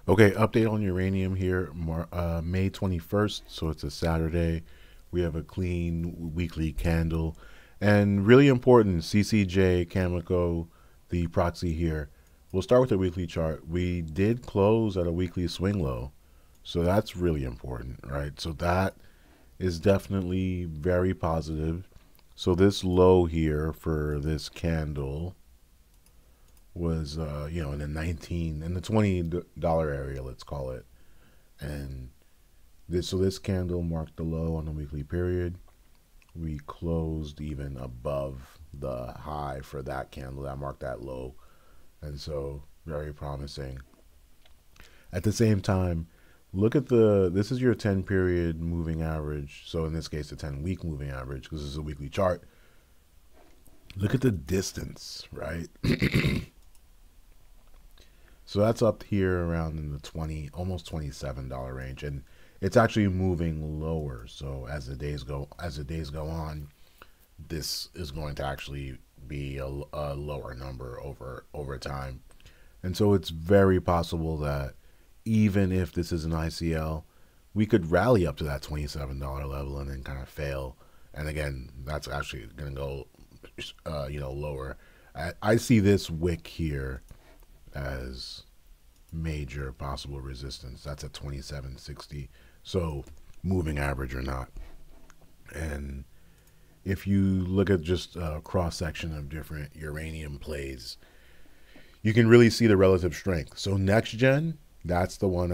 Okay, update on uranium here, May 21st, so it's a Saturday. We have a clean weekly candle. And really important, CCJ, Cameco, the proxy here. We'll start with the weekly chart. We did close at a weekly swing low, so that's really important, right? So that is definitely very positive. So this low here for this candle was in the 19 in the $20 area, let's call it. And this candle marked the low on the weekly period. We closed even above the high for that candle that marked that low, and so very promising. At the same time, look at this is your 10 period moving average, so in this case the 10-week moving average, because this is a weekly chart. Look at the distance, right? So that's up here around in the 20, almost $27 range, and it's actually moving lower. So as the days go on, this is going to actually be a lower number over time. And so it's very possible that even if this is an ICL, we could rally up to that $27 level and then kind of fail. And again, that's actually going to go lower. I see this wick here as major possible resistance. That's at 27.60. So moving average or not. And if you look at just a cross section of different uranium plays, you can really see the relative strength. So next gen, that's the one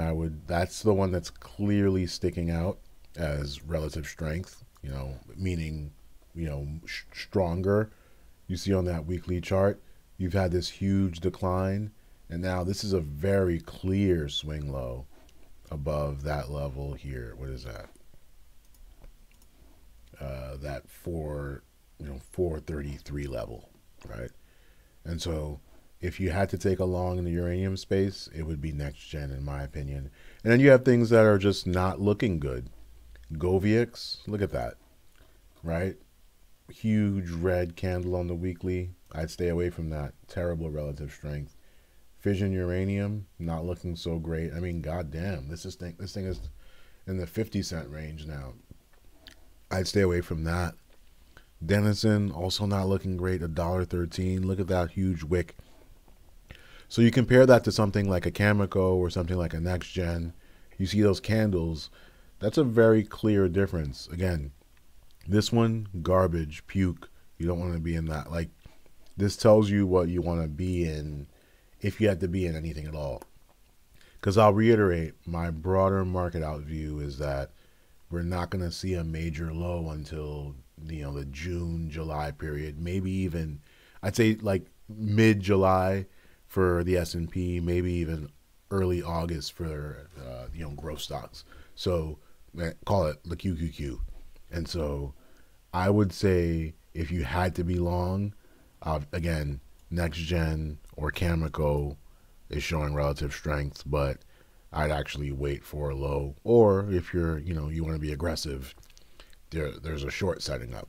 that's clearly sticking out as relative strength, meaning, stronger. You see on that weekly chart, you've had this huge decline, and now this is a very clear swing low above that level here. What is that? That 433 level, right? And so if you had to take a long in the uranium space, it would be next gen, in my opinion. And then you have things that are just not looking good. Govix, look at that, right? Huge red candle on the weekly. I'd stay away from that. Terrible relative strength. Fission uranium, not looking so great. I mean, goddamn, this thing is in the 50-cent range now. I'd stay away from that. Denison, also not looking great, $1.13. Look at that huge wick. So you compare that to something like a Cameco or something like a Next Gen. You see those candles. That's a very clear difference. Again, this one, garbage, puke. You don't want to be in that. Like, this tells you what you want to be in if you had to be in anything at all. Because I'll reiterate, my broader market out view is that we're not going to see a major low until the June, July period. Maybe even, I'd say like mid-July for the S&P, maybe even early August for growth stocks. So call it the QQQ. And so I would say if you had to be long, again, Next Gen or Cameco is showing relative strength, but I'd actually wait for a low. Or if you're, you want to be aggressive, there's a short setting up.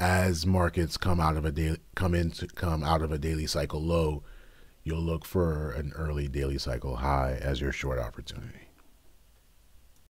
As markets come out of a daily cycle low, you'll look for an early daily cycle high as your short opportunity.